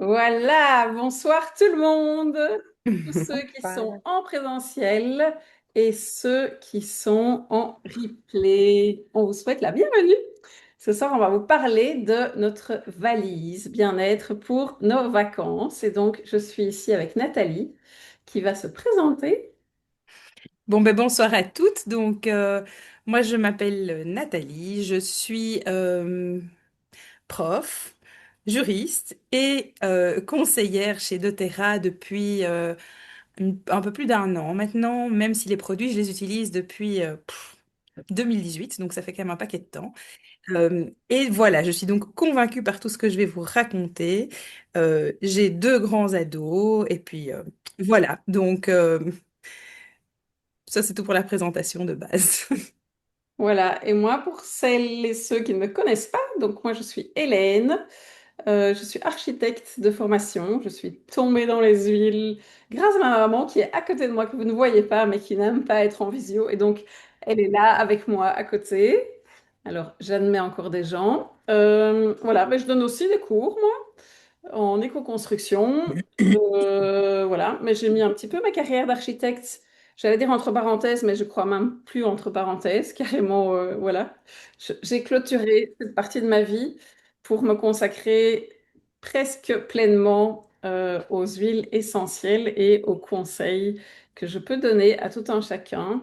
Voilà, bonsoir tout le monde, tous ceux qui sont Bonsoir. en présentiel et ceux qui sont en replay. On vous souhaite la bienvenue. Ce soir, on va vous parler de notre valise bien-être pour nos vacances. Et donc, je suis ici avec Nathalie qui va se présenter. Bon, ben, bonsoir à toutes. Moi, je m'appelle Nathalie. Je suis prof, juriste et conseillère chez doTERRA depuis un peu plus d'un an maintenant, même si les produits, je les utilise depuis 2018, donc ça fait quand même un paquet de temps. Et voilà, je suis donc convaincue par tout ce que je vais vous raconter. J'ai deux grands ados et puis voilà, ça c'est tout pour la présentation de base. Voilà, et moi, pour celles et ceux qui ne me connaissent pas, donc moi, je suis Hélène. Je suis architecte de formation. Je suis tombée dans les huiles grâce à ma maman qui est à côté de moi, que vous ne voyez pas, mais qui n'aime pas être en visio. Et donc, elle est là avec moi à côté. Alors, j'admets encore des gens. Voilà, mais je donne aussi des cours, moi, en éco-construction. Voilà, mais j'ai mis un petit peu ma carrière d'architecte, j'allais dire entre parenthèses, mais je crois même plus entre parenthèses, carrément, voilà. J'ai clôturé cette partie de ma vie pour me consacrer presque pleinement aux huiles essentielles et aux conseils que je peux donner à tout un chacun.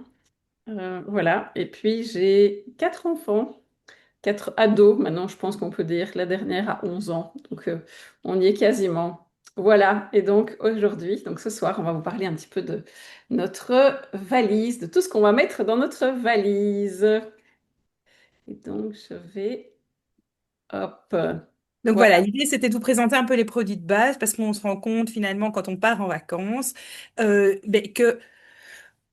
Voilà, et puis j'ai quatre enfants. Quatre ados, maintenant, je pense qu'on peut dire. La dernière a 11 ans. Donc, on y est quasiment. Voilà. Et donc, aujourd'hui, donc ce soir, on va vous parler un petit peu de notre valise, de tout ce qu'on va mettre dans notre valise. Et donc, je vais... Hop. Donc Voilà. voilà, l'idée c'était de vous présenter un peu les produits de base parce qu'on se rend compte finalement quand on part en vacances que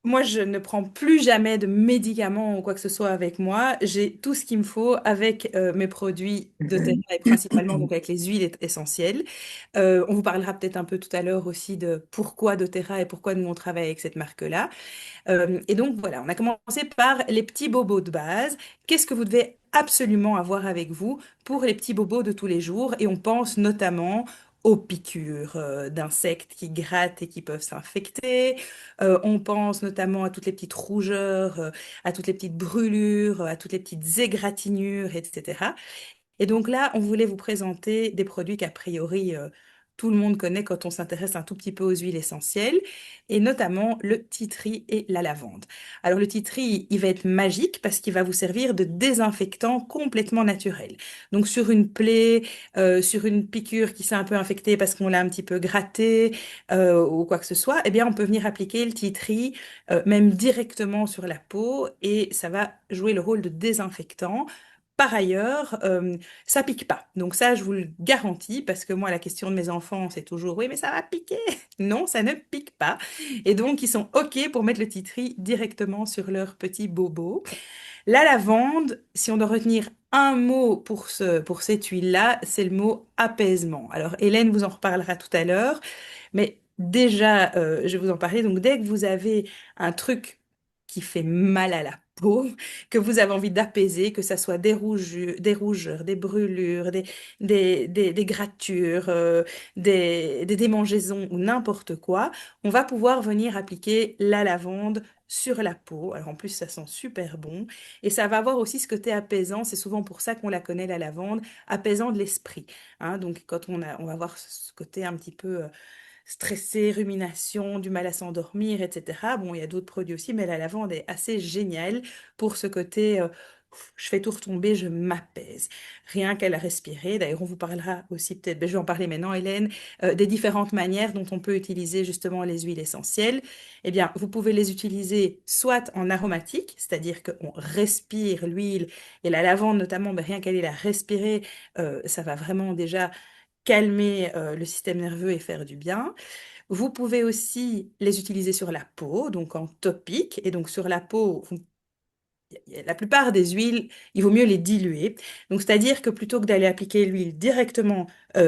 moi je ne prends plus jamais de médicaments ou quoi que ce soit avec moi. J'ai tout ce qu'il me faut avec mes produits de terrain et principalement donc avec les huiles essentielles. On vous parlera peut-être un peu tout à l'heure aussi de pourquoi doTERRA et pourquoi nous on travaille avec cette marque-là. Et donc voilà, on a commencé par les petits bobos de base. Qu'est-ce que vous devez absolument avoir avec vous pour les petits bobos de tous les jours? Et on pense notamment aux piqûres d'insectes qui grattent et qui peuvent s'infecter. On pense notamment à toutes les petites rougeurs, à toutes les petites brûlures, à toutes les petites égratignures, etc. Et donc là, on voulait vous présenter des produits qu'a priori tout le monde connaît quand on s'intéresse un tout petit peu aux huiles essentielles, et notamment le tea tree et la lavande. Alors le tea tree, il va être magique parce qu'il va vous servir de désinfectant complètement naturel. Donc sur une plaie, sur une piqûre qui s'est un peu infectée parce qu'on l'a un petit peu gratté ou quoi que ce soit, eh bien on peut venir appliquer le tea tree même directement sur la peau et ça va jouer le rôle de désinfectant. Par ailleurs, ça pique pas. Donc ça, je vous le garantis, parce que moi, la question de mes enfants, c'est toujours, oui, mais ça va piquer. Non, ça ne pique pas. Et donc, ils sont OK pour mettre le titri directement sur leur petit bobo. La lavande, si on doit retenir un mot pour cette huile-là, c'est le mot apaisement. Alors, Hélène vous en reparlera tout à l'heure, mais déjà, je vais vous en parler. Donc, dès que vous avez un truc qui fait mal à la peau, que vous avez envie d'apaiser, que ça soit des rougeurs, des brûlures, des grattures, des démangeaisons ou n'importe quoi, on va pouvoir venir appliquer la lavande sur la peau. Alors en plus, ça sent super bon. Et ça va avoir aussi ce côté apaisant. C'est souvent pour ça qu'on la connaît, la lavande, apaisant de l'esprit. Hein. Donc quand on va voir ce côté un petit peu stressé, rumination, du mal à s'endormir, etc. Bon, il y a d'autres produits aussi, mais la lavande est assez géniale pour ce côté, je fais tout retomber, je m'apaise. Rien qu'à la respirer. D'ailleurs, on vous parlera aussi peut-être, ben, je vais en parler maintenant, Hélène, des différentes manières dont on peut utiliser justement les huiles essentielles. Eh bien, vous pouvez les utiliser soit en aromatique, c'est-à-dire qu'on respire l'huile et la lavande notamment, ben, rien qu'aller la respirer, ça va vraiment déjà calmer le système nerveux et faire du bien. Vous pouvez aussi les utiliser sur la peau, donc en topique. Et donc sur la peau, la plupart des huiles, il vaut mieux les diluer. Donc c'est-à-dire que plutôt que d'aller appliquer l'huile directement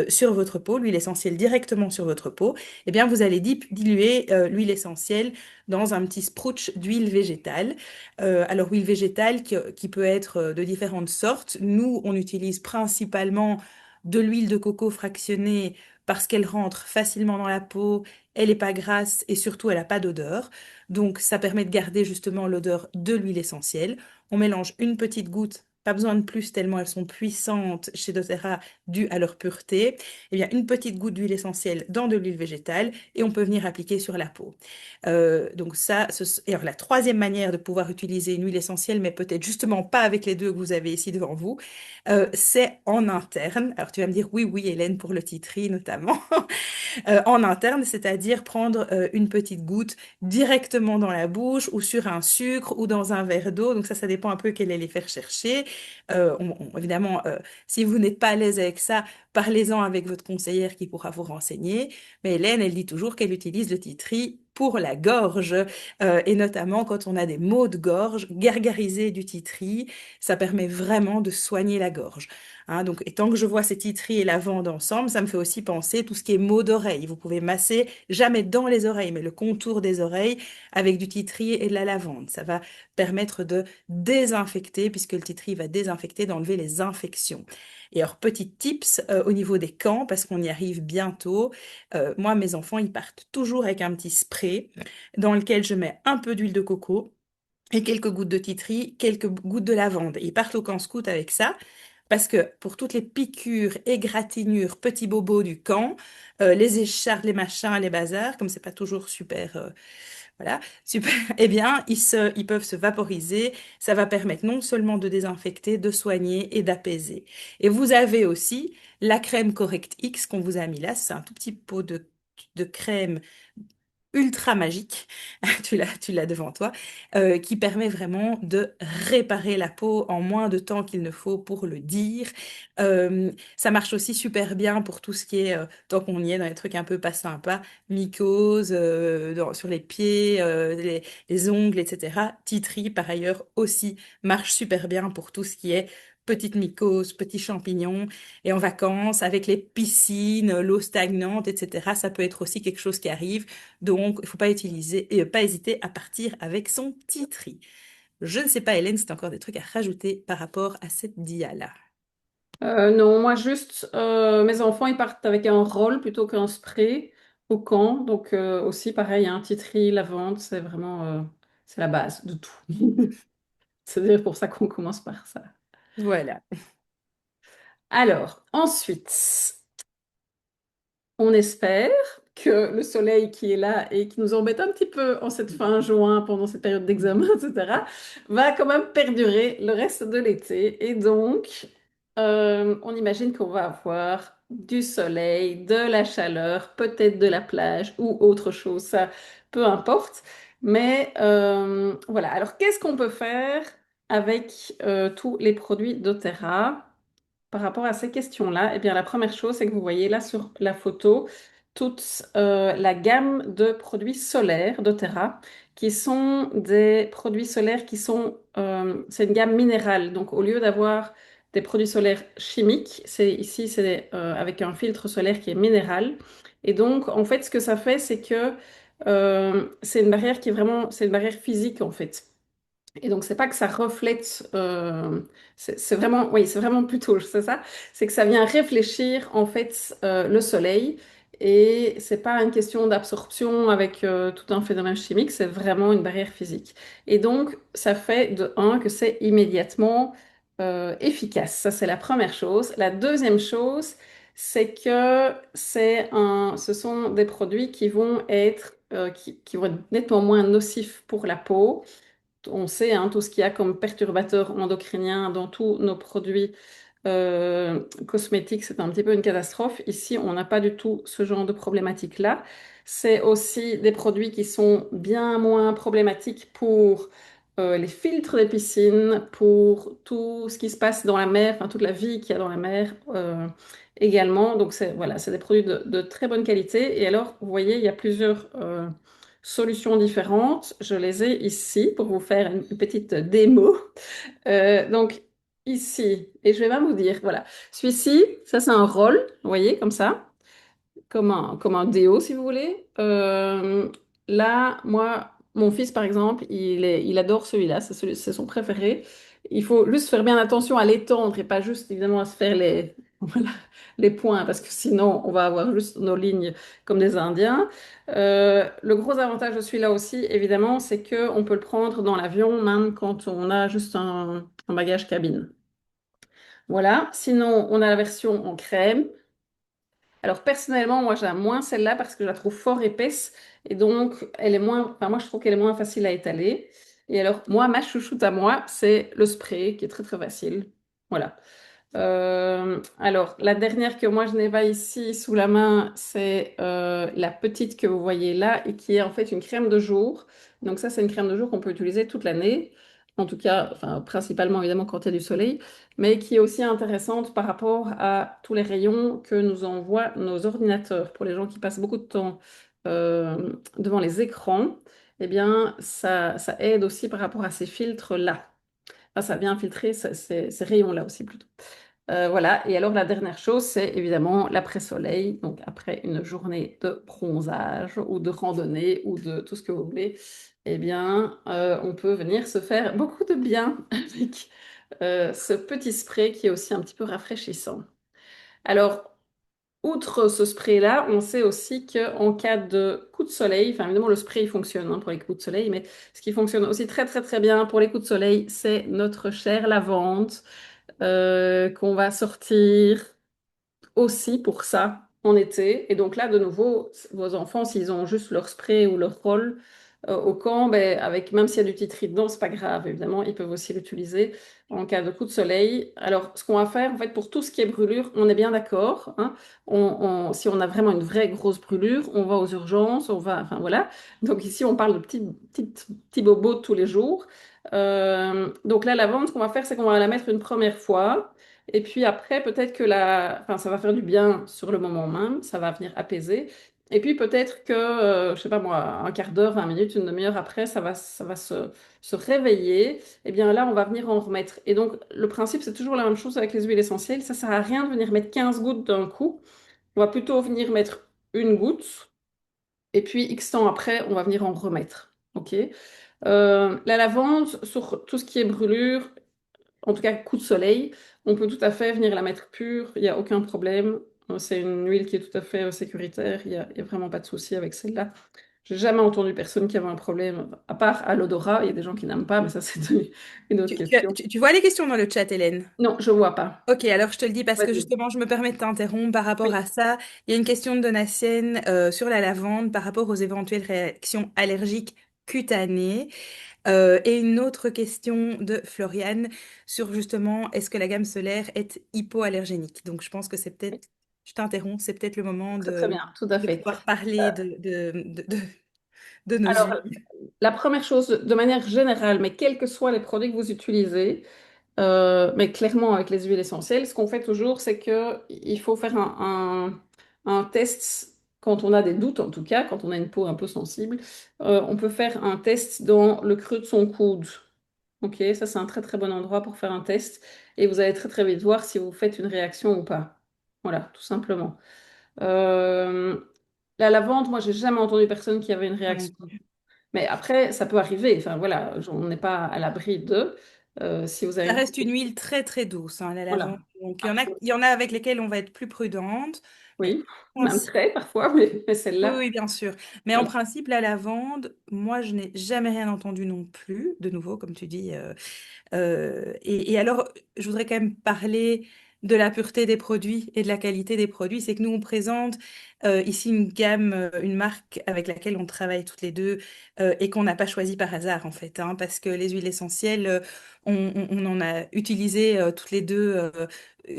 sur votre peau, l'huile essentielle directement sur votre peau, eh bien vous allez diluer l'huile essentielle dans un petit sprouch d'huile végétale. Alors huile végétale qui peut être de différentes sortes. Nous, on utilise principalement de l'huile de coco fractionnée parce qu'elle rentre facilement dans la peau, elle n'est pas grasse et surtout elle n'a pas d'odeur. Donc ça permet de garder justement l'odeur de l'huile essentielle. On mélange une petite goutte, pas besoin de plus tellement elles sont puissantes chez doTERRA dû à leur pureté. Eh bien, une petite goutte d'huile essentielle dans de l'huile végétale et on peut venir appliquer sur la peau. Donc ça, et alors la troisième manière de pouvoir utiliser une huile essentielle, mais peut-être justement pas avec les deux que vous avez ici devant vous, c'est en interne. Alors tu vas me dire oui, oui, Hélène, pour le titri notamment. En interne, c'est-à-dire prendre une petite goutte directement dans la bouche ou sur un sucre ou dans un verre d'eau. Donc ça dépend un peu quelle est les faire chercher. Évidemment, si vous n'êtes pas à l'aise avec ça, parlez-en avec votre conseillère qui pourra vous renseigner. Mais Hélène, elle dit toujours qu'elle utilise le titri pour la gorge, et notamment quand on a des maux de gorge, gargariser du titri, ça permet vraiment de soigner la gorge. Hein, donc, et tant que je vois ces titris et lavande ensemble, ça me fait aussi penser tout ce qui est maux d'oreille. Vous pouvez masser, jamais dans les oreilles, mais le contour des oreilles avec du titri et de la lavande. Ça va permettre de désinfecter, puisque le titri va désinfecter, d'enlever les infections. Et alors, petit tips au niveau des camps, parce qu'on y arrive bientôt. Moi, mes enfants, ils partent toujours avec un petit spray dans lequel je mets un peu d'huile de coco et quelques gouttes de titri, quelques gouttes de lavande. Ils partent au camp scout avec ça. Parce que pour toutes les piqûres, égratignures, petits bobos du camp, les écharpes, les machins, les bazars, comme c'est pas toujours super, voilà, super, eh bien, ils peuvent se vaporiser. Ça va permettre non seulement de désinfecter, de soigner et d'apaiser. Et vous avez aussi la crème Correct X qu'on vous a mis là. C'est un tout petit pot de crème ultra magique, tu l'as devant toi, qui permet vraiment de réparer la peau en moins de temps qu'il ne faut pour le dire. Ça marche aussi super bien pour tout ce qui est, tant qu'on y est dans les trucs un peu pas sympas, mycose, sur les pieds, les ongles, etc. Titri, par ailleurs, aussi marche super bien pour tout ce qui est petite mycose, petits champignons. Et en vacances, avec les piscines, l'eau stagnante, etc., ça peut être aussi quelque chose qui arrive. Donc, il ne faut pas pas hésiter à partir avec son petit tri. Je ne sais pas, Hélène, si tu as encore des trucs à rajouter par rapport à cette dia-là. Non, moi juste, mes enfants, ils partent avec un roll plutôt qu'un spray au camp. Donc aussi, pareil, un titri, lavande, c'est vraiment, c'est la base de tout. C'est pour ça qu'on commence par ça. Voilà. Alors, ensuite, on espère que le soleil qui est là et qui nous embête un petit peu en cette fin juin, pendant cette période d'examen, etc., va quand même perdurer le reste de l'été. Et donc, on imagine qu'on va avoir du soleil, de la chaleur, peut-être de la plage ou autre chose, ça, peu importe. Mais voilà, alors qu'est-ce qu'on peut faire avec tous les produits doTERRA? Par rapport à ces questions-là, eh bien, la première chose, c'est que vous voyez là sur la photo toute la gamme de produits solaires doTERRA, qui sont des produits solaires qui sont, c'est une gamme minérale. Donc, au lieu d'avoir des produits solaires chimiques, c'est avec un filtre solaire qui est minéral. Et donc, en fait, ce que ça fait, c'est que c'est une barrière qui est vraiment, c'est une barrière physique, en fait. Et donc, c'est pas que ça reflète, c'est vraiment, oui, c'est vraiment plutôt, c'est ça, c'est que ça vient réfléchir en fait le soleil et c'est pas une question d'absorption avec tout un phénomène chimique, c'est vraiment une barrière physique. Et donc, ça fait de un que c'est immédiatement efficace. Ça, c'est la première chose. La deuxième chose, c'est que ce sont des produits qui vont être, qui vont être nettement moins nocifs pour la peau. On sait hein, tout ce qu'il y a comme perturbateurs endocriniens dans tous nos produits cosmétiques, c'est un petit peu une catastrophe. Ici, on n'a pas du tout ce genre de problématique-là. C'est aussi des produits qui sont bien moins problématiques pour les filtres des piscines, pour tout ce qui se passe dans la mer, enfin toute la vie qu'il y a dans la mer également. Donc c'est voilà, c'est des produits de très bonne qualité. Et alors, vous voyez, il y a plusieurs solutions différentes. Je les ai ici pour vous faire une petite démo. Donc ici, et je vais même vous dire, voilà, celui-ci, ça c'est un roll, vous voyez, comme ça, comme un déo si vous voulez. Là, moi, mon fils par exemple, il adore celui-là, c'est son préféré. Il faut juste faire bien attention à l'étendre et pas juste évidemment à se faire voilà, les points, parce que sinon, on va avoir juste nos lignes comme des Indiens. Le gros avantage de celui-là aussi, évidemment, c'est qu'on peut le prendre dans l'avion, même quand on a juste un bagage cabine. Voilà. Sinon, on a la version en crème. Alors personnellement, moi j'aime moins celle-là parce que je la trouve fort épaisse et donc elle est moins, enfin moi je trouve qu'elle est moins facile à étaler. Et alors moi, ma chouchoute à moi, c'est le spray qui est très très facile. Voilà. Alors, la dernière que moi je n'ai pas ici sous la main, c'est la petite que vous voyez là et qui est en fait une crème de jour. Donc ça, c'est une crème de jour qu'on peut utiliser toute l'année. En tout cas, enfin, principalement évidemment quand il y a du soleil, mais qui est aussi intéressante par rapport à tous les rayons que nous envoient nos ordinateurs. Pour les gens qui passent beaucoup de temps devant les écrans, eh bien, ça aide aussi par rapport à ces filtres-là. Enfin, ça vient filtrer ces rayons-là aussi plutôt. Voilà, et alors la dernière chose, c'est évidemment l'après-soleil. Donc après une journée de bronzage ou de randonnée ou de tout ce que vous voulez, eh bien, on peut venir se faire beaucoup de bien avec ce petit spray qui est aussi un petit peu rafraîchissant. Alors, outre ce spray-là, on sait aussi qu'en cas de coup de soleil, enfin évidemment le spray il fonctionne hein, pour les coups de soleil, mais ce qui fonctionne aussi très très très bien pour les coups de soleil, c'est notre chère lavande qu'on va sortir aussi pour ça en été. Et donc là, de nouveau, vos enfants, s'ils ont juste leur spray ou leur roll au camp, ben, avec, même s'il y a du titri dedans, c'est pas grave, évidemment, ils peuvent aussi l'utiliser en cas de coup de soleil. Alors, ce qu'on va faire, en fait, pour tout ce qui est brûlure, on est bien d'accord, hein. Si on a vraiment une vraie grosse brûlure, on va aux urgences, on va, enfin voilà. Donc ici, on parle de petits bobos de tous les jours. Donc la lavande, ce qu'on va faire, c'est qu'on va la mettre une première fois. Et puis après, peut-être que enfin, ça va faire du bien sur le moment même, ça va venir apaiser. Et puis peut-être que, je sais pas moi, un quart d'heure, 20 minutes, une demi-heure après, ça va se réveiller. Et bien là, on va venir en remettre. Et donc, le principe, c'est toujours la même chose avec les huiles essentielles. Ça sert à rien de venir mettre 15 gouttes d'un coup. On va plutôt venir mettre une goutte. Et puis, X temps après, on va venir en remettre. OK? La lavande, sur tout ce qui est brûlure, en tout cas coup de soleil, on peut tout à fait venir la mettre pure, il n'y a aucun problème. C'est une huile qui est tout à fait sécuritaire, il y a vraiment pas de souci avec celle-là. J'ai jamais entendu personne qui avait un problème, à part à l'odorat, il y a des gens qui n'aiment pas, mais ça c'est une autre question. Tu vois les questions dans le chat, Hélène? Non, je vois pas. Ok, alors je te le dis parce que Vas-y. justement, je me permets de t'interrompre par rapport Oui, à ça. Il y a une question de Donatienne sur la lavande par rapport aux éventuelles réactions allergiques cutanées. Et une autre question de Floriane sur justement est-ce que la gamme solaire est hypoallergénique. Donc je pense que c'est oui, peut-être, je t'interromps, c'est peut-être le moment très très bien, tout à de fait. pouvoir parler de nos Alors, huiles. la première chose, de manière générale, mais quels que soient les produits que vous utilisez, mais clairement, avec les huiles essentielles, ce qu'on fait toujours, c'est que il faut faire un test quand on a des doutes, en tout cas, quand on a une peau un peu sensible. On peut faire un test dans le creux de son coude. Ok, ça c'est un très très bon endroit pour faire un test et vous allez très très vite voir si vous faites une réaction ou pas. Voilà, tout simplement. Euh, la lavande, moi j'ai jamais entendu personne qui avait une Moi non réaction. plus. Mais après, ça peut arriver. Enfin voilà, on n'est pas à l'abri de. Si vous avez Ça une reste une huile très très douce, hein, la lavande. voilà. Donc Absolument. il y en a avec lesquelles on va être plus prudente. Mais Oui, même très parfois, mais oui, celle-là, oui, bien sûr. Mais en voilà. principe, la lavande, moi, je n'ai jamais rien entendu non plus, de nouveau, comme tu dis. Et alors, je voudrais quand même parler de la pureté des produits et de la qualité des produits. C'est que nous, on présente ici une gamme, une marque avec laquelle on travaille toutes les deux et qu'on n'a pas choisi par hasard, en fait, hein, parce que les huiles essentielles, on en a utilisé toutes les deux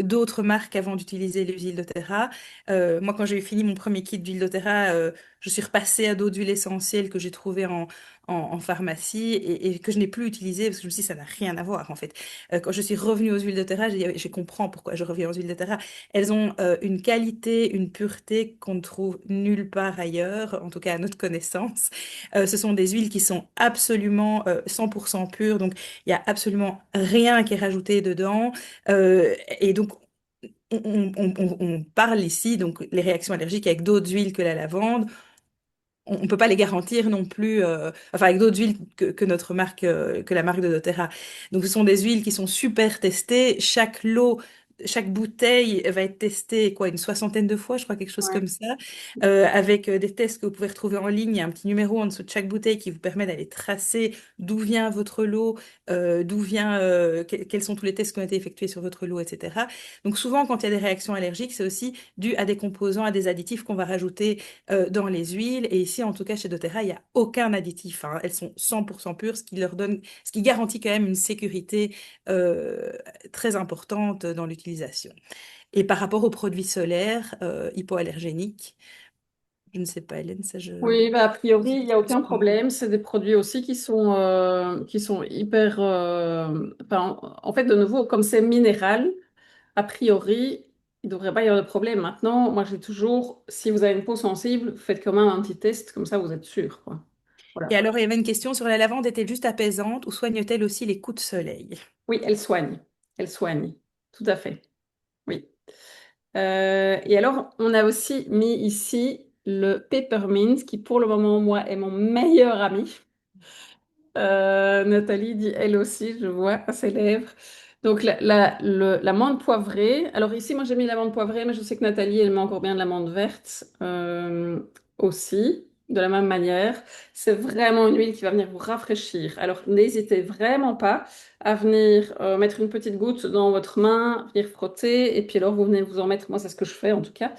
d'autres marques avant d'utiliser les huiles doTERRA. Moi, quand j'ai fini mon premier kit d'huile doTERRA, je suis repassée à d'autres huiles essentielles que j'ai trouvées en pharmacie et que je n'ai plus utilisées parce que je me suis dit, ça n'a rien à voir, en fait. Quand je suis revenue aux huiles doTERRA, je comprends pourquoi je reviens aux huiles doTERRA. Elles ont une qualité, une pureté qu'on ne trouve nulle part ailleurs, en tout cas à notre connaissance. Ce sont des huiles qui sont absolument 100% pures, donc il y a absolument rien qui est rajouté dedans. Et donc, on parle ici, donc les réactions allergiques avec d'autres huiles que la lavande, on ne peut pas les garantir non plus, enfin avec d'autres huiles que notre marque, que la marque de doTERRA. Donc ce sont des huiles qui sont super testées. Chaque lot chaque bouteille va être testée quoi, une soixantaine de fois, je crois, quelque chose Ouais. comme ça, avec des tests que vous pouvez retrouver en ligne. Il y a un petit numéro en dessous de chaque bouteille qui vous permet d'aller tracer d'où vient votre lot, quels sont tous les tests qui ont été effectués sur votre lot, etc. Donc souvent, quand il y a des réactions allergiques, c'est aussi dû à des composants, à des additifs qu'on va rajouter dans les huiles. Et ici, en tout cas, chez doTERRA, il n'y a aucun additif, hein. Elles sont 100% pures, ce qui garantit quand même une sécurité euh, très importante dans l'utilisation. Et par rapport aux produits solaires hypoallergéniques, je ne sais pas, Hélène, ça je... Oui, bah, a priori, C'est il n'y a aucun question. problème. C'est des produits aussi qui sont hyper... enfin, en fait, de nouveau, comme c'est minéral, a priori, il ne devrait pas y avoir de problème. Maintenant, moi, j'ai toujours, si vous avez une peau sensible, faites quand même un petit test, comme ça, vous êtes sûr, quoi. Et Voilà. alors, il y avait une question sur la lavande, est-elle juste apaisante ou soigne-t-elle aussi les coups de soleil? Oui, elle soigne. Elle soigne. Tout à fait. Oui. Et alors, on a aussi mis ici le peppermint, qui pour le moment, moi, est mon meilleur ami. Nathalie dit elle aussi, je vois à ses lèvres. Donc la menthe poivrée. Alors ici, moi j'ai mis la menthe poivrée, mais je sais que Nathalie, elle met encore bien de la menthe verte aussi, de la même manière. C'est vraiment une huile qui va venir vous rafraîchir. Alors n'hésitez vraiment pas à venir mettre une petite goutte dans votre main, venir frotter, et puis alors vous venez vous en mettre, moi c'est ce que je fais en tout cas,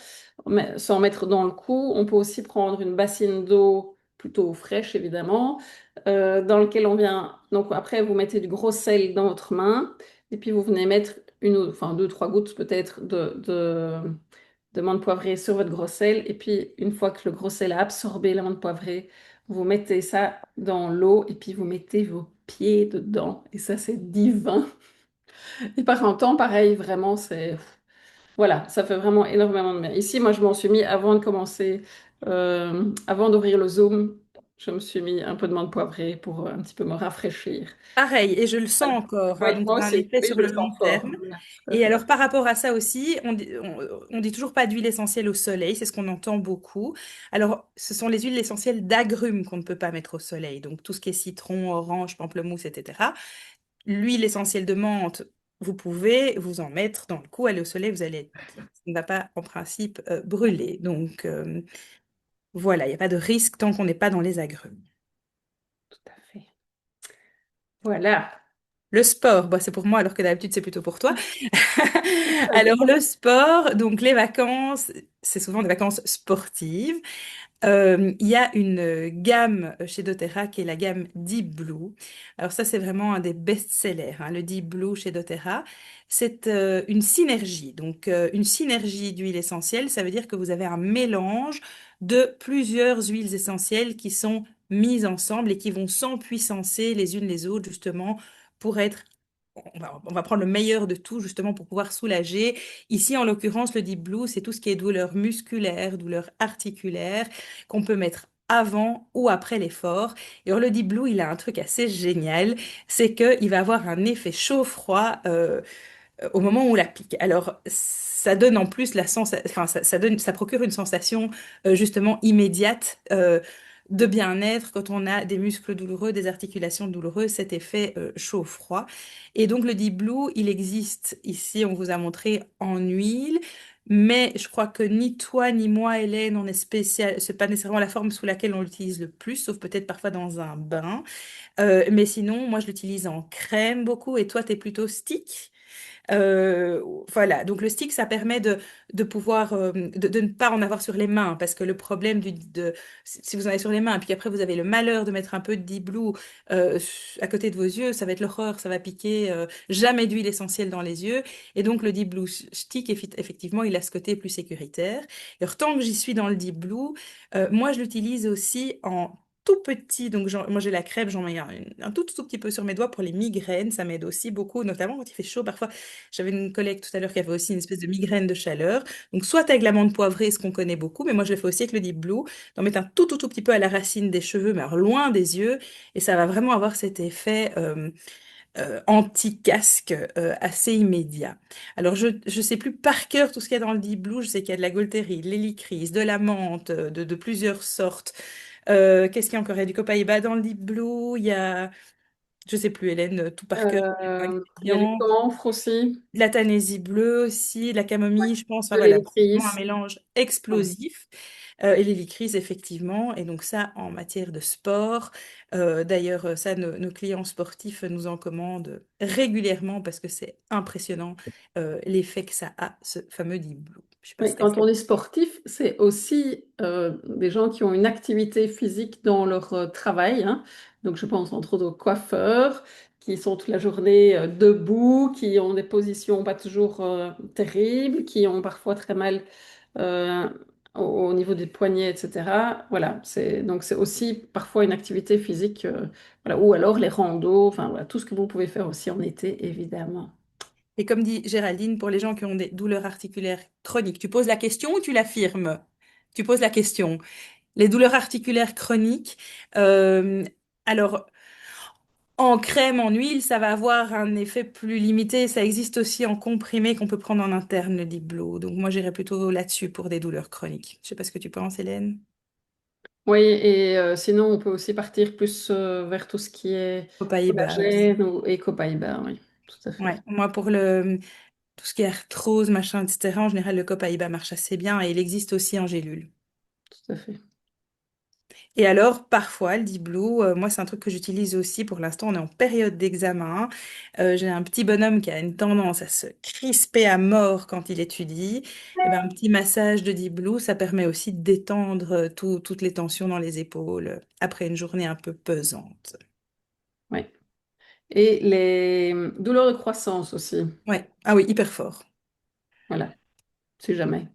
mais sans mettre dans le cou. On peut aussi prendre une bassine d'eau plutôt fraîche évidemment dans lequel on vient. Donc après, vous mettez du gros sel dans votre main et puis vous venez mettre enfin deux, trois gouttes peut-être de menthe poivrée sur votre gros sel. Et puis une fois que le gros sel a absorbé la menthe poivrée, vous mettez ça dans l'eau et puis vous mettez vos pieds dedans. Et ça, c'est divin. Et par un temps, pareil, vraiment, c'est... Voilà, ça fait vraiment énormément de bien. Ici, moi, je m'en suis mis avant de commencer, avant d'ouvrir le Zoom, je me suis mis un peu de menthe poivrée pour un petit peu me rafraîchir. Pareil, et je le sens Voilà. encore, hein, Oui, donc moi ça a un aussi. effet Oui, sur je le le sens long fort. terme. Voilà, tout à Et fait. alors par rapport à ça aussi, on dit toujours pas d'huile essentielle au soleil, c'est ce qu'on entend beaucoup. Alors ce sont les huiles essentielles d'agrumes qu'on ne peut pas mettre au soleil, donc tout ce qui est citron, orange, pamplemousse, etc. L'huile essentielle de menthe, vous pouvez vous en mettre dans le cou, aller au soleil, ça ne va pas en principe brûler. Donc voilà, il n'y a pas de risque tant qu'on n'est pas dans les agrumes. Tout à fait. Voilà. Le sport, bah, c'est pour moi alors que d'habitude c'est plutôt pour toi. Alors le sport, donc les vacances, c'est souvent des vacances sportives. Il y a une gamme chez doTERRA qui est la gamme Deep Blue. Alors ça, c'est vraiment un des best-sellers, hein, le Deep Blue chez doTERRA. C'est une synergie. Donc une synergie d'huiles essentielles, ça veut dire que vous avez un mélange de plusieurs huiles essentielles qui sont mises ensemble et qui vont s'empuissancer les unes les autres justement pour être... on va prendre le meilleur de tout justement pour pouvoir soulager. Ici, en l'occurrence, le Deep Blue, c'est tout ce qui est douleur musculaire, douleur articulaire qu'on peut mettre avant ou après l'effort. Et alors, le Deep Blue, il a un truc assez génial, c'est qu'il va avoir un effet chaud-froid au moment où on l'applique. Alors, ça donne en plus la sensation, enfin, ça procure une sensation justement immédiate de bien-être quand on a des muscles douloureux, des articulations douloureuses, cet effet chaud-froid. Et donc, le Deep Blue, il existe ici, on vous a montré en huile. Mais je crois que ni toi ni moi, Hélène, on est spécial. C'est pas nécessairement la forme sous laquelle on l'utilise le plus, sauf peut-être parfois dans un bain. Mais sinon, moi, je l'utilise en crème beaucoup. Et toi, tu es plutôt stick. Voilà, donc le stick, ça permet de pouvoir, de ne pas en avoir sur les mains, parce que le problème si vous en avez sur les mains, et puis après vous avez le malheur de mettre un peu de Deep Blue euh, à côté de vos yeux, ça va être l'horreur, ça va piquer, jamais d'huile essentielle dans les yeux, et donc le Deep Blue stick, effectivement, il a ce côté plus sécuritaire. Et alors, tant que j'y suis dans le Deep Blue, moi je l'utilise aussi en tout petit, donc moi j'ai la crème, j'en mets un tout petit peu sur mes doigts pour les migraines, ça m'aide aussi beaucoup, notamment quand il fait chaud. Parfois, j'avais une collègue tout à l'heure qui avait aussi une espèce de migraine de chaleur. Donc, soit avec l'amande poivrée, ce qu'on connaît beaucoup, mais moi je le fais aussi avec le Deep Blue, d'en mettre un tout petit peu à la racine des cheveux, mais alors loin des yeux, et ça va vraiment avoir cet effet anti-casque assez immédiat. Alors, je ne sais plus par cœur tout ce qu'il y a dans le Deep Blue, je sais qu'il y a de la Gaultérie, de l'hélicryse, de la menthe, de plusieurs sortes. Qu'est-ce qu'il y a encore? Il y a du copaïba dans le Deep Blue, il y a... Je sais plus, Hélène, tout par cœur, Il y a du ingrédients. camphre aussi, De la tanaisie bleue aussi, de la camomille, je pense. Enfin de voilà, c'est vraiment un l'hélicris. mélange Ouais. explosif. Et l'hélicryse, effectivement. Et donc ça, en matière de sport. D'ailleurs, ça, nos clients sportifs nous en commandent régulièrement parce que c'est impressionnant l'effet que ça a, ce fameux Deep Blue. Je sais pas Oui, si tu as quand on fait. dit sportif, c'est aussi des gens qui ont une activité physique dans leur travail, hein. Donc, je pense entre autres aux coiffeurs qui sont toute la journée debout, qui ont des positions pas toujours terribles, qui ont parfois très mal euh, au niveau des poignets, etc. Voilà, donc c'est aussi parfois une activité physique, voilà, ou alors les randos, enfin voilà, tout ce que vous pouvez faire aussi en été, évidemment. Et comme dit Géraldine, pour les gens qui ont des douleurs articulaires chroniques, tu poses la question ou tu l'affirmes? Tu poses la question. Les douleurs articulaires chroniques, euh, alors en crème, en huile, ça va avoir un effet plus limité. Ça existe aussi en comprimé qu'on peut prendre en interne, le Deep Blue. Donc moi, j'irais plutôt là-dessus pour des douleurs chroniques. Je sais pas ce que tu penses, Hélène. Oui, et sinon, on peut aussi partir plus vers tout ce qui est Copaïba aussi. collagène et copaïba, oui, tout à Ouais, fait, moi pour tout ce qui est arthrose, machin, etc., en général, le Copaïba marche assez bien et il existe aussi en gélule. tout à fait. Et alors, parfois, le Deep Blue, moi, c'est un truc que j'utilise aussi. Pour l'instant, on est en période d'examen. J'ai un petit bonhomme qui a une tendance à se crisper à mort quand il étudie. Et ben, un petit massage de Deep Blue, ça permet aussi de détendre toutes les tensions dans les épaules après une journée un peu pesante. Oui. Et les douleurs de croissance aussi, Ouais. Ah oui, hyper fort. voilà, si jamais.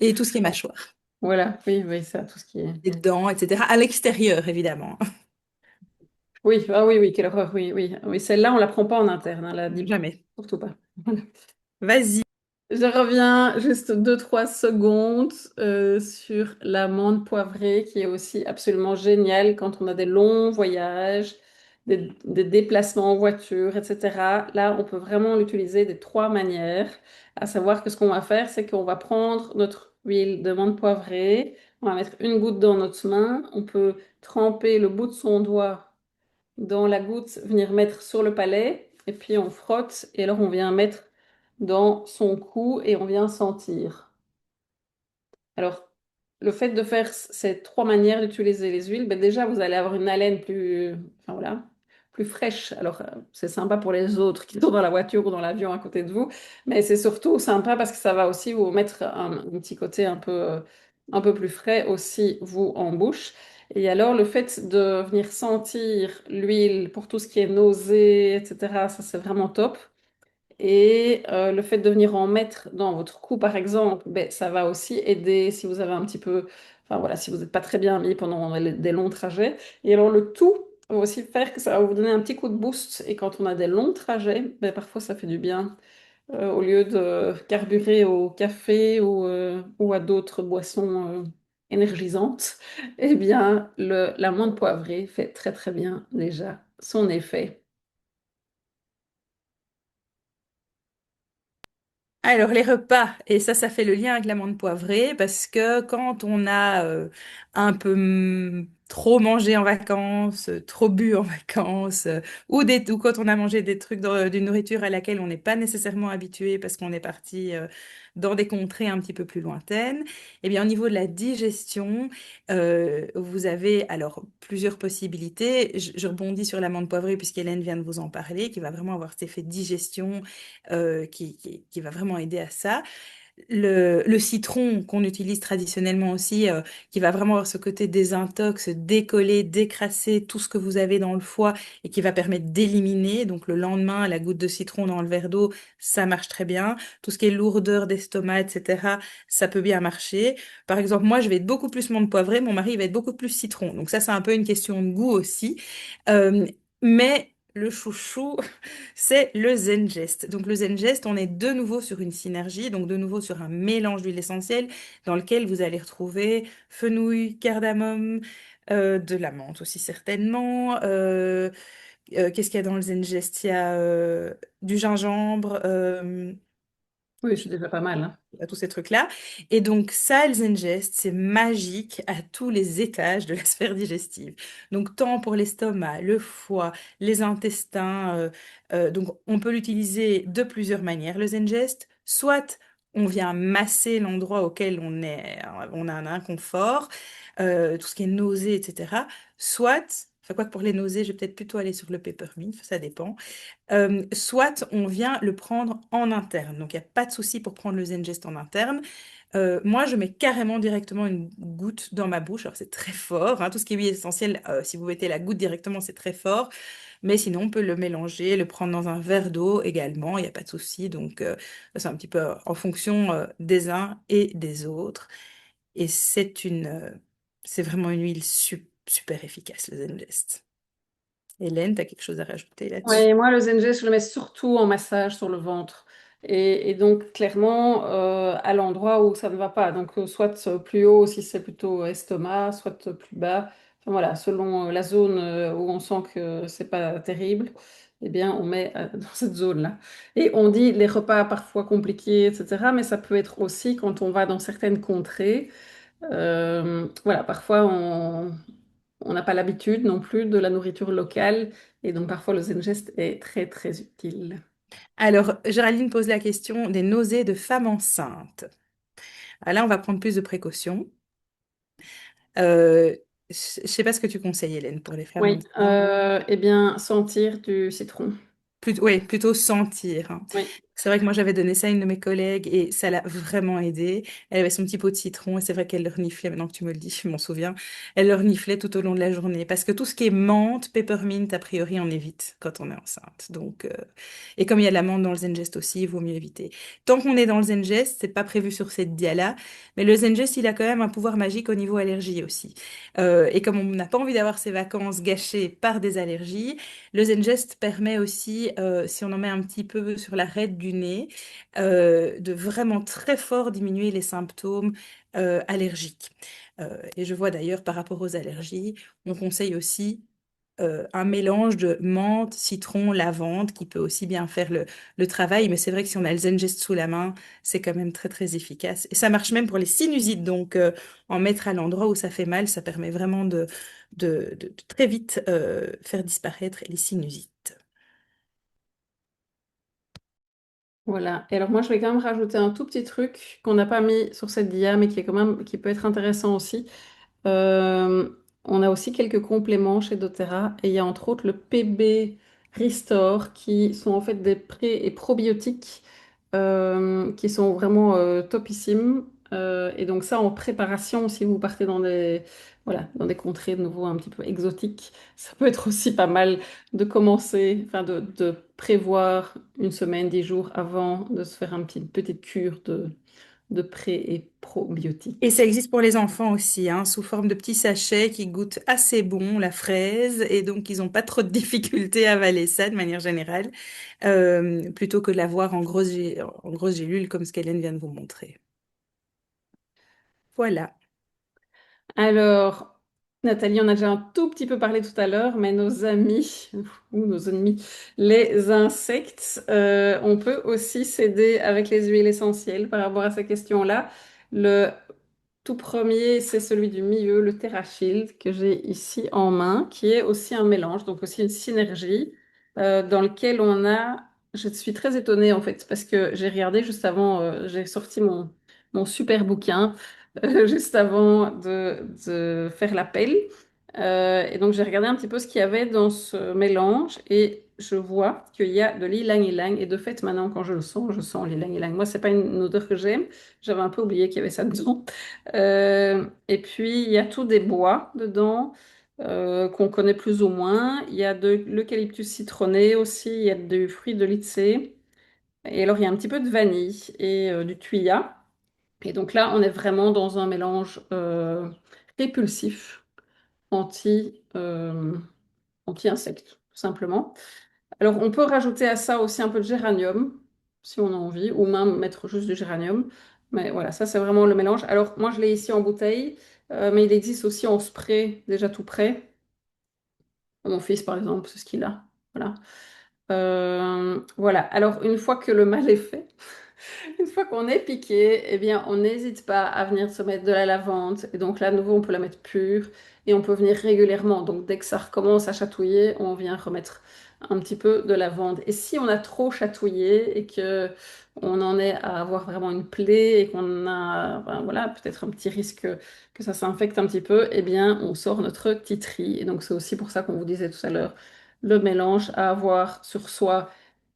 Et tout ce qui est mâchoire, Voilà, oui, oui, ça, tout ce qui est... les dents, etc. À l'extérieur, évidemment. Oui, ah oui, oui, quelle horreur, oui, oui. Oui, celle-là, on la prend pas en interne, hein, la Dib- Jamais. surtout pas. Vas-y. Je reviens juste 2, 3 secondes sur l'amande poivrée qui est aussi absolument géniale quand on a des longs voyages, des déplacements en voiture, etc. Là, on peut vraiment l'utiliser de 3 manières. À savoir que ce qu'on va faire, c'est qu'on va prendre notre huile d'amande poivrée, on va mettre une goutte dans notre main, on peut tremper le bout de son doigt dans la goutte, venir mettre sur le palais, et puis on frotte, et alors on vient mettre dans son cou et on vient sentir. Alors, le fait de faire ces 3 manières d'utiliser les huiles, ben déjà, vous allez avoir une haleine plus, enfin, voilà, plus fraîche. Alors, c'est sympa pour les autres qui sont dans la voiture ou dans l'avion à côté de vous, mais c'est surtout sympa parce que ça va aussi vous mettre un petit côté un peu plus frais aussi, vous, en bouche. Et alors, le fait de venir sentir l'huile pour tout ce qui est nausée, etc., ça, c'est vraiment top. Et le fait de venir en mettre dans votre cou, par exemple, ben, ça va aussi aider si vous avez un petit peu, enfin voilà, si vous n'êtes pas très bien mis pendant des longs trajets. Et alors le tout va aussi faire que ça va vous donner un petit coup de boost. Et quand on a des longs trajets, ben, parfois ça fait du bien. Au lieu de carburer au café ou à d'autres boissons énergisantes, eh bien, l'amande poivrée fait très très bien déjà son effet. Alors, les repas, et ça fait le lien avec l'amande poivrée, parce que quand on a un peu trop mangé en vacances, trop bu en vacances, ou quand on a mangé des trucs d'une nourriture à laquelle on n'est pas nécessairement habitué parce qu'on est parti dans des contrées un petit peu plus lointaines, eh bien, au niveau de la digestion, vous avez alors plusieurs possibilités. Je rebondis sur l'amande poivrée puisqu'Hélène vient de vous en parler, qui va vraiment avoir cet effet de digestion qui va vraiment aider à ça. Le citron qu'on utilise traditionnellement aussi, qui va vraiment avoir ce côté désintox, décoller, décrasser tout ce que vous avez dans le foie et qui va permettre d'éliminer. Donc le lendemain, la goutte de citron dans le verre d'eau, ça marche très bien. Tout ce qui est lourdeur d'estomac, etc., ça peut bien marcher. Par exemple, moi, je vais être beaucoup plus menthe poivrée, mon mari il va être beaucoup plus citron. Donc ça, c'est un peu une question de goût aussi. Euh, mais le chouchou, c'est le Zengest. Donc le Zengest, on est de nouveau sur une synergie, donc de nouveau sur un mélange d'huile essentielle dans lequel vous allez retrouver fenouil, cardamome, de la menthe aussi certainement. Qu'est-ce qu'il y a dans le Zengest? Il y a du gingembre. Oui, c'est déjà pas mal, hein. À tous ces trucs-là. Et donc ça, le Zengest, c'est magique à tous les étages de la sphère digestive. Donc tant pour l'estomac, le foie, les intestins. Donc on peut l'utiliser de plusieurs manières, le Zengest. Soit on vient masser l'endroit auquel on a un inconfort, tout ce qui est nausée, etc. Soit, enfin quoi que pour les nausées, je vais peut-être plutôt aller sur le peppermint, ça dépend. Soit on vient le prendre en interne. Donc, il n'y a pas de souci pour prendre le Zengest en interne. Moi, je mets carrément directement une goutte dans ma bouche. Alors, c'est très fort, hein. Tout ce qui est huile essentielle, si vous mettez la goutte directement, c'est très fort. Mais sinon, on peut le mélanger, le prendre dans un verre d'eau également. Il n'y a pas de souci. Donc, c'est un petit peu en fonction des uns et des autres. Et c'est vraiment une huile super efficace, le Zengest. Hélène, tu as quelque chose à rajouter là-dessus? Ouais, moi, le Zenjust, je le mets surtout en massage sur le ventre. Et donc, clairement, à l'endroit où ça ne va pas. Donc, soit plus haut si c'est plutôt estomac, soit plus bas. Enfin, voilà, selon la zone où on sent que c'est pas terrible, eh bien, on met dans cette zone-là. Et on dit les repas parfois compliqués, etc. Mais ça peut être aussi quand on va dans certaines contrées. Voilà, parfois on n'a pas l'habitude non plus de la nourriture locale et donc parfois le Zen Gest est très très utile. Alors, Géraldine pose la question des nausées de femmes enceintes. Ah, là, on va prendre plus de précautions. Je ne sais pas ce que tu conseilles, Hélène, pour les femmes Oui, enceintes. eh bien sentir du citron. Oui, plutôt sentir, hein. Oui. C'est vrai que moi, j'avais donné ça à une de mes collègues et ça l'a vraiment aidée. Elle avait son petit pot de citron et c'est vrai qu'elle le reniflait, maintenant que tu me le dis, je m'en souviens. Elle le reniflait tout au long de la journée parce que tout ce qui est menthe, peppermint, a priori, on évite quand on est enceinte. Donc, et comme il y a de la menthe dans le Zengest aussi, il vaut mieux éviter. Tant qu'on est dans le Zengest, c'est pas prévu sur cette dia-là, mais le Zengest, il a quand même un pouvoir magique au niveau allergie aussi. Et comme on n'a pas envie d'avoir ses vacances gâchées par des allergies, le Zengest permet aussi, si on en met un petit peu sur l'arête du nez, de vraiment très fort diminuer les symptômes allergiques. Et je vois d'ailleurs par rapport aux allergies, on conseille aussi un mélange de menthe, citron, lavande qui peut aussi bien faire le travail. Mais c'est vrai que si on a le Zengest sous la main, c'est quand même très très efficace. Et ça marche même pour les sinusites. Donc en mettre à l'endroit où ça fait mal, ça permet vraiment de très vite faire disparaître les sinusites. Voilà. Et alors moi je vais quand même rajouter un tout petit truc qu'on n'a pas mis sur cette dia mais qui est quand même qui peut être intéressant aussi. Euh, on a aussi quelques compléments chez doTERRA et il y a entre autres le PB Restore qui sont en fait des pré- et probiotiques qui sont vraiment topissimes. Et donc ça en préparation, si vous partez dans voilà, dans des contrées de nouveau un petit peu exotiques, ça peut être aussi pas mal de commencer, enfin de prévoir une semaine, 10 jours avant de se faire une petite cure de pré- et Et ça probiotiques. existe pour les enfants aussi, hein, sous forme de petits sachets qui goûtent assez bon la fraise et donc ils n'ont pas trop de difficultés à avaler ça de manière générale, plutôt que de l'avoir en grosse gélule comme ce qu'Hélène vient de vous montrer. Voilà. Alors, Nathalie, on a déjà un tout petit peu parlé tout à l'heure, mais nos amis, ou nos ennemis, les insectes, on peut aussi s'aider avec les huiles essentielles par rapport à ces questions-là. Le tout premier, c'est celui du milieu, le TerraShield, que j'ai ici en main, qui est aussi un mélange, donc aussi une synergie, dans lequel on a... Je suis très étonnée en fait, parce que j'ai regardé juste avant, j'ai sorti mon super bouquin juste avant de faire l'appel. Et donc j'ai regardé un petit peu ce qu'il y avait dans ce mélange et je vois qu'il y a de l'ylang-ylang. Et de fait, maintenant, quand je sens l'ylang-ylang. Moi, c'est pas une odeur que j'aime. J'avais un peu oublié qu'il y avait ça dedans. Et puis, il y a tout des bois dedans qu'on connaît plus ou moins. Il y a de l'eucalyptus citronné aussi. Il y a du fruit de lycée. Et alors, il y a un petit peu de vanille et du thuya. Et donc là, on est vraiment dans un mélange répulsif, anti, anti-insecte, tout simplement. Alors, on peut rajouter à ça aussi un peu de géranium, si on a envie, ou même mettre juste du géranium. Mais voilà, ça, c'est vraiment le mélange. Alors, moi, je l'ai ici en bouteille, mais il existe aussi en spray, déjà tout prêt. Mon fils, par exemple, c'est ce qu'il a. Voilà. Voilà. Alors, une fois que le mal est fait, Une fois qu'on est piqué, eh bien, on n'hésite pas à venir se mettre de la lavande. Et donc là, à nouveau, on peut la mettre pure et on peut venir régulièrement. Donc dès que ça recommence à chatouiller, on vient remettre un petit peu de lavande. Et si on a trop chatouillé et que on en est à avoir vraiment une plaie et qu'on a, ben voilà, peut-être un petit risque que ça s'infecte un petit peu, eh bien, on sort notre titri. Et donc c'est aussi pour ça qu'on vous disait tout à l'heure, le mélange à avoir sur soi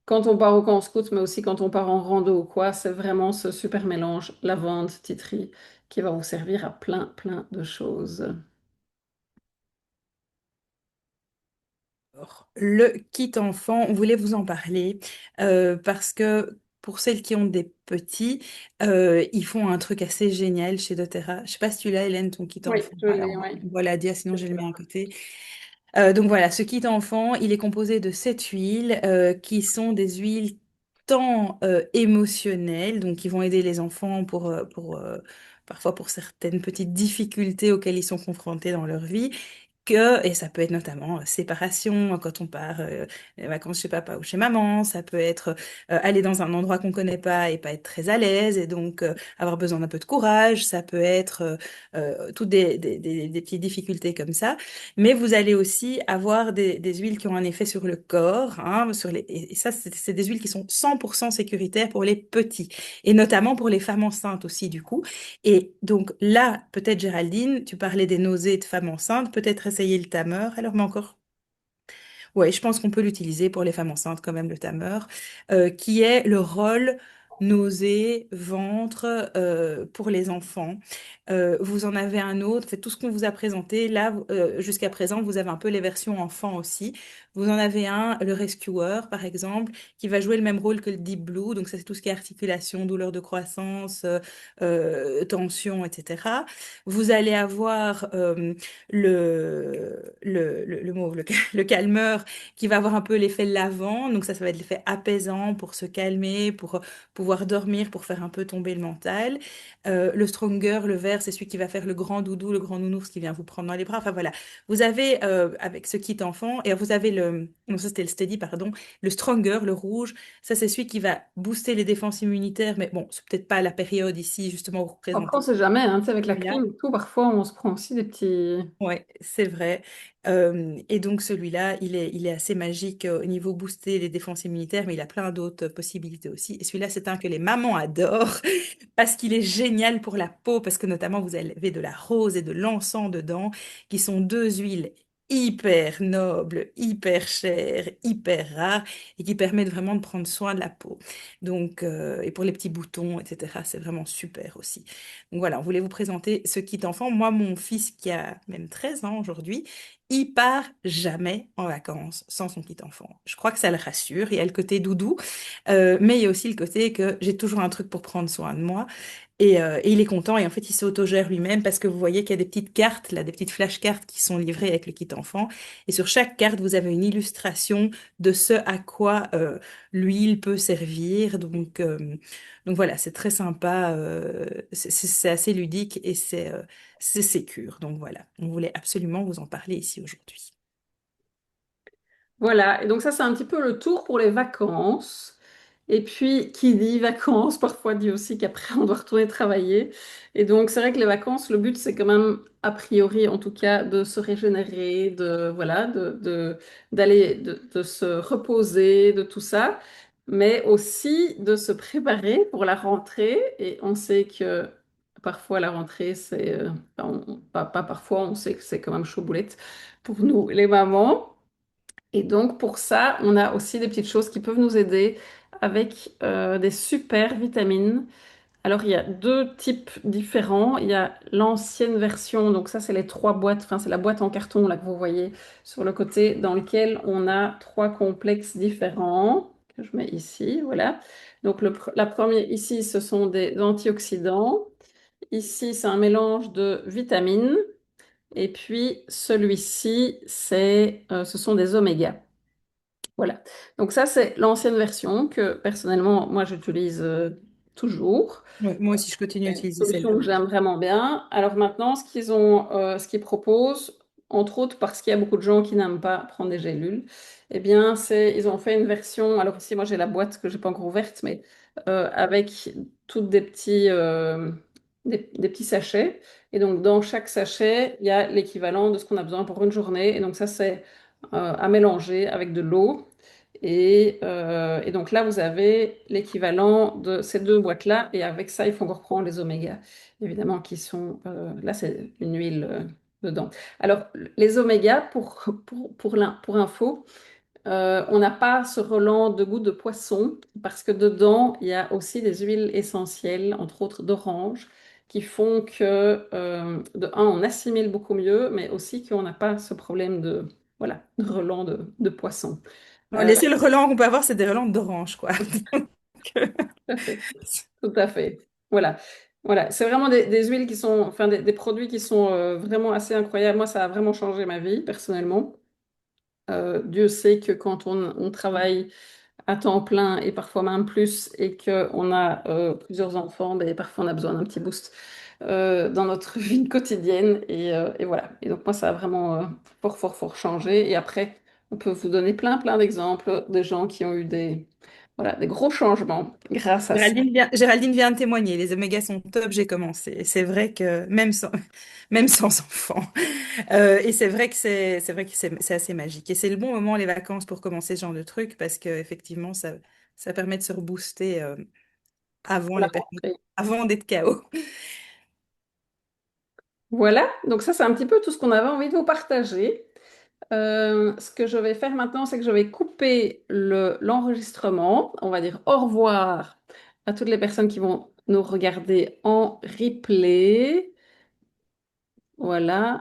quand on part au camp scout, mais aussi quand on part en rando ou quoi, c'est vraiment ce super mélange lavande, titri, qui va vous servir à plein, plein de choses. Alors, le kit enfant, on voulait vous en parler parce que pour celles qui ont des petits, ils font un truc assez génial chez doTERRA. Je sais pas si tu l'as, Hélène, ton kit Oui, enfant. je Alors, l'ai, oui. voilà, dis, sinon je le mets à côté. Donc voilà, ce kit enfant, il est composé de 7 huiles qui sont des huiles tant émotionnelles, donc qui vont aider les enfants parfois pour certaines petites difficultés auxquelles ils sont confrontés dans leur vie. Et ça peut être notamment séparation quand on part les vacances chez papa ou chez maman, ça peut être aller dans un endroit qu'on connaît pas et pas être très à l'aise et donc avoir besoin d'un peu de courage, ça peut être toutes des petites difficultés comme ça. Mais vous allez aussi avoir des huiles qui ont un effet sur le corps, hein, et ça, c'est des huiles qui sont 100% sécuritaires pour les petits, et notamment pour les femmes enceintes aussi, du coup. Et donc là, peut-être Géraldine, tu parlais des nausées de femmes enceintes, peut-être essayer le Tamer, alors mais encore. Ouais, je pense qu'on peut l'utiliser pour les femmes enceintes quand même, le Tamer, qui est le rôle nausée, ventre pour les enfants. Vous en avez un autre, c'est tout ce qu'on vous a présenté. Là, jusqu'à présent, vous avez un peu les versions enfants aussi. Vous en avez un, le Rescuer, par exemple, qui va jouer le même rôle que le Deep Blue. Donc ça, c'est tout ce qui est articulation, douleur de croissance, tension, etc. Vous allez avoir le mot, le calmeur qui va avoir un peu l'effet lavant. Donc ça va être l'effet apaisant pour se calmer, pour pouvoir dormir, pour faire un peu tomber le mental. Le stronger, le vert, c'est celui qui va faire le grand doudou, le grand nounours qui vient vous prendre dans les bras. Enfin voilà, vous avez avec ce kit enfant, et vous avez non ça c'était le steady, pardon, le stronger, le rouge, ça c'est celui qui va booster les défenses immunitaires, mais bon, c'est peut-être pas la période ici justement où vous Après, on présentez sait jamais, hein, tu sais, avec la celui-là. clim et tout, parfois on se prend aussi des petits... Ouais, c'est vrai. Et donc celui-là, il est assez magique au niveau booster les défenses immunitaires, mais il a plein d'autres possibilités aussi. Et celui-là, c'est un que les mamans adorent parce qu'il est génial pour la peau, parce que notamment vous avez de la rose et de l'encens dedans, qui sont deux huiles hyper nobles, hyper chères, hyper rares, et qui permettent vraiment de prendre soin de la peau. Donc, et pour les petits boutons, etc., c'est vraiment super aussi. Donc voilà, on voulait vous présenter ce kit enfant. Moi, mon fils qui a même 13 ans aujourd'hui, il part jamais en vacances sans son kit enfant. Je crois que ça le rassure. Il y a le côté doudou, mais il y a aussi le côté que j'ai toujours un truc pour prendre soin de moi. Et il est content et en fait il s'autogère lui-même parce que vous voyez qu'il y a des petites cartes, là, des petites flashcards qui sont livrées avec le kit enfant. Et sur chaque carte, vous avez une illustration de ce à quoi l'huile peut servir. Donc voilà, c'est très sympa, c'est assez ludique et c'est sécure. Donc voilà, on voulait absolument vous en parler ici aujourd'hui. Voilà, et donc ça c'est un petit peu le tour pour les vacances. Et puis, qui dit vacances, parfois dit aussi qu'après on doit retourner travailler. Et donc c'est vrai que les vacances, le but c'est quand même, a priori en tout cas, de se régénérer, de voilà, d'aller, de se reposer, de tout ça, mais aussi de se préparer pour la rentrée. Et on sait que parfois la rentrée, c'est, enfin, pas parfois, on sait que c'est quand même chaud boulette pour nous les mamans. Et donc, pour ça, on a aussi des petites choses qui peuvent nous aider avec des super vitamines. Alors, il y a deux types différents. Il y a l'ancienne version, donc ça, c'est les trois boîtes, enfin, c'est la boîte en carton là que vous voyez sur le côté, dans lequel on a trois complexes différents que je mets ici. Voilà. Donc, la première ici, ce sont des antioxydants. Ici, c'est un mélange de vitamines. Et puis, celui-ci, ce sont des omégas. Voilà. Donc ça, c'est l'ancienne version que personnellement, moi, j'utilise toujours. Ouais, moi aussi, je continue à C'est une utiliser solution celle-là. que j'aime vraiment bien. Alors maintenant, ce qu'ils proposent, entre autres parce qu'il y a beaucoup de gens qui n'aiment pas prendre des gélules, eh bien, ils ont fait une version. Alors ici, moi, j'ai la boîte que j'ai pas encore ouverte, mais avec toutes des petits sachets. Et donc, dans chaque sachet, il y a l'équivalent de ce qu'on a besoin pour une journée. Et donc, ça, c'est à mélanger avec de l'eau. Et donc là, vous avez l'équivalent de ces deux boîtes-là. Et avec ça, il faut encore prendre les omégas, évidemment, qui sont... là, c'est une huile dedans. Alors, les omégas, pour info, on n'a pas ce relent de goût de poisson parce que dedans, il y a aussi des huiles essentielles, entre autres d'orange, qui font que, de un, on assimile beaucoup mieux, mais aussi qu'on n'a pas ce problème de, voilà, de relent de poisson. Bon, Euh, les seuls relents qu'on peut avoir, c'est des relents d'orange, quoi. Donc, Tout à fait. Tout à fait. Voilà. Voilà. C'est vraiment des huiles qui sont, enfin, des produits qui sont vraiment assez incroyables. Moi, ça a vraiment changé ma vie, personnellement. Dieu sait que quand on travaille à temps plein et parfois même plus et qu'on a plusieurs enfants, ben, parfois on a besoin d'un petit boost dans notre vie quotidienne et voilà. Et donc moi ça a vraiment fort changé et après on peut vous donner plein d'exemples de gens qui ont eu voilà, des gros changements grâce à ça. Géraldine vient de témoigner, les omégas sont top, j'ai commencé. Et c'est vrai que même sans enfant. Et c'est vrai que c'est assez magique. Et c'est le bon moment, les vacances, pour commencer ce genre de truc, parce que effectivement, ça permet de se rebooster avant Pour la les périodes, rentrée. avant d'être KO. Voilà, donc ça c'est un petit peu tout ce qu'on avait envie de vous partager. Ce que je vais faire maintenant, c'est que je vais couper l'enregistrement. On va dire au revoir à toutes les personnes qui vont nous regarder en replay. Voilà.